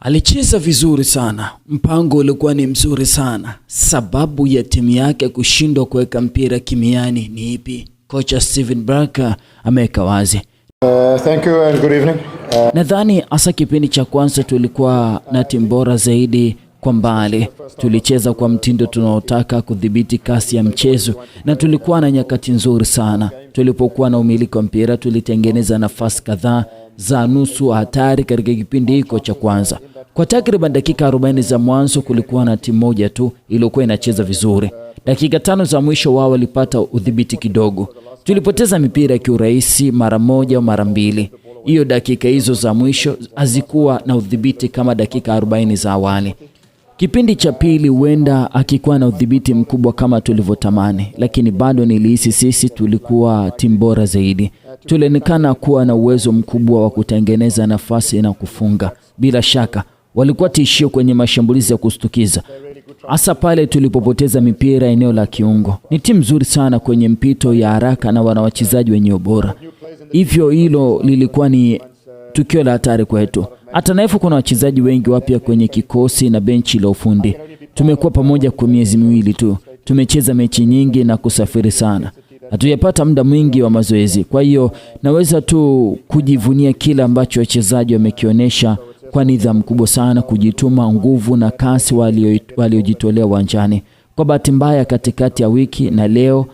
Alicheza vizuri sana, mpango ulikuwa ni mzuri sana. Sababu ya timu yake kushindwa kuweka mpira kimiani ni ipi? Kocha Steven Barker ameweka wazi. Thank you and good evening. Nadhani hasa kipindi cha kwanza tulikuwa na timu bora zaidi kwa mbali. Tulicheza kwa mtindo tunaotaka kudhibiti kasi ya mchezo na tulikuwa na nyakati nzuri sana. Tulipokuwa na umiliki wa mpira tulitengeneza nafasi kadhaa za nusu hatari katika kipindi hiko cha kwanza. Kwa takriban dakika 40 za mwanzo kulikuwa na timu moja tu iliyokuwa inacheza vizuri. Dakika 5 za mwisho wao walipata udhibiti kidogo. Tulipoteza mipira kiurahisi mara moja au mara mbili. Hiyo dakika hizo za mwisho hazikuwa na udhibiti kama dakika 40 za awali. Kipindi cha pili huenda akikuwa na udhibiti mkubwa kama tulivyotamani, lakini bado nilihisi sisi tulikuwa timu bora zaidi. Tulionekana kuwa na uwezo mkubwa wa kutengeneza nafasi na kufunga. Bila shaka walikuwa tishio kwenye mashambulizi ya kustukiza, hasa pale tulipopoteza mipira eneo la kiungo. Ni timu nzuri sana kwenye mpito ya haraka na wana wachezaji wenye ubora. Hivyo hilo lilikuwa ni tukio la hatari kwetu. Hata naifu kuna wachezaji wengi wapya kwenye kikosi na benchi la ufundi. Tumekuwa pamoja kwa miezi miwili tu. Tumecheza mechi nyingi na kusafiri sana. Hatujapata muda mwingi wa mazoezi. Kwa hiyo naweza tu kujivunia kila ambacho wachezaji wamekionyesha kwa nidhamu kubwa sana, kujituma, nguvu na kasi waliojitolea uwanjani. Kwa bahati mbaya katikati ya wiki na leo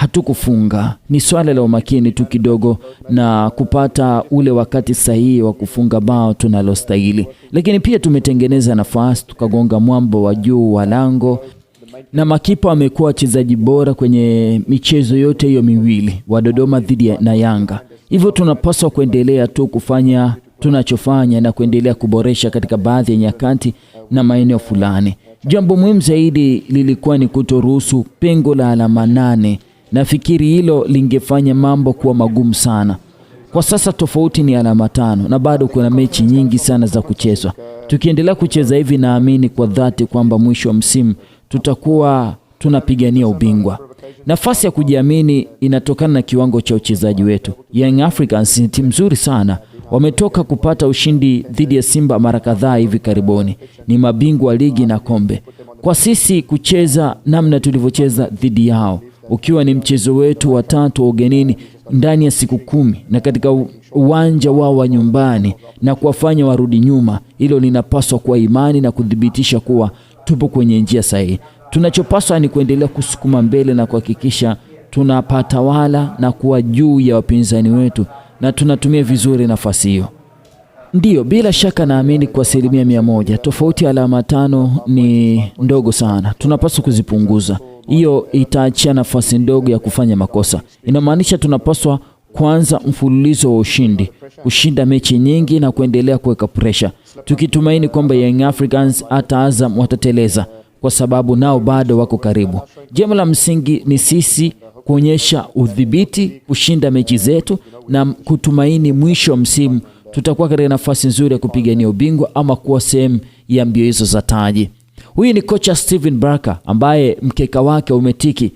hatukufunga. Ni swala la umakini tu kidogo na kupata ule wakati sahihi wa kufunga bao tunalostahili. Lakini pia tumetengeneza nafasi, tukagonga mwamba wa juu wa lango, na makipa wamekuwa wachezaji bora kwenye michezo yote hiyo miwili, wa Dodoma dhidi na Yanga. Hivyo tunapaswa kuendelea tu kufanya tunachofanya na kuendelea kuboresha katika baadhi ya nyakati na maeneo fulani. Jambo muhimu zaidi lilikuwa ni kutoruhusu pengo la alama 8. Nafikiri hilo lingefanya mambo kuwa magumu sana. Kwa sasa tofauti ni alama 5 na bado kuna mechi nyingi sana za kuchezwa. Tukiendelea kucheza hivi, naamini kwa dhati kwamba mwisho wa msimu tutakuwa tunapigania ubingwa. Nafasi ya kujiamini inatokana na kiwango cha uchezaji wetu. Young Africans ni timu nzuri sana. Wametoka kupata ushindi dhidi ya Simba mara kadhaa hivi karibuni. Ni mabingwa ligi na kombe. Kwa sisi kucheza namna tulivyocheza dhidi yao, ukiwa ni mchezo wetu wa 3 wa ugenini ndani ya siku 10 na katika uwanja wao wa nyumbani na kuwafanya warudi nyuma, hilo linapaswa kuwa imani na kudhibitisha kuwa tupo kwenye njia sahihi. Tunachopaswa ni kuendelea kusukuma mbele na kuhakikisha tunapata wala na kuwa juu ya wapinzani wetu na tunatumia vizuri nafasi hiyo. Ndiyo, bila shaka naamini kwa 100% tofauti ya alama 5 ni ndogo sana. Tunapaswa kuzipunguza. Hiyo itaachia nafasi ndogo ya kufanya makosa. Inamaanisha tunapaswa kuanza mfululizo wa ushindi, kushinda mechi nyingi na kuendelea kuweka pressure, tukitumaini kwamba Young Africans hata Azam watateleza kwa sababu nao bado wako karibu. Jambo la msingi ni sisi kuonyesha udhibiti, kushinda mechi zetu na kutumaini mwisho wa msimu tutakuwa katika nafasi nzuri ya kupigania ubingwa ama kuwa sehemu ya mbio hizo za taji. Huyu ni kocha Steven Barker ambaye mkeka wake umetiki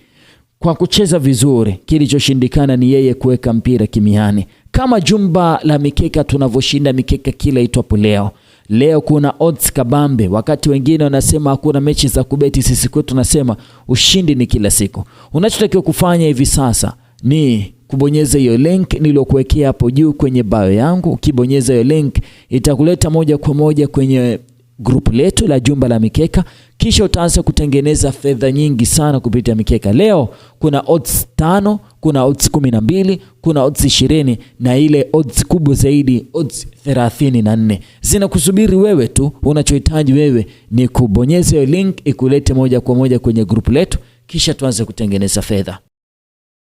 kwa kucheza vizuri. Kilichoshindikana ni yeye kuweka mpira kimiani. Kama jumba la mikeka tunavyoshinda mikeka kila itwapo leo. Leo kuna odds kabambe, wakati wengine wanasema hakuna mechi za kubeti, sisi kwetu tunasema ushindi ni kila siku. Unachotakiwa kufanya hivi sasa ni kubonyeza hiyo link niliyokuwekea hapo juu kwenye bio yangu. Ukibonyeza hiyo link itakuleta moja kwa moja kwenye group letu la jumba la mikeka, kisha utaanza kutengeneza fedha nyingi sana kupitia mikeka. Leo kuna odds 5, kuna odds 12, kuna odds 20 na ile odds kubwa zaidi odds 34. Zinakusubiri wewe tu. Unachohitaji wewe ni kubonyeza hiyo link ikulete moja kwa moja kwenye group letu, kisha tuanze kutengeneza fedha.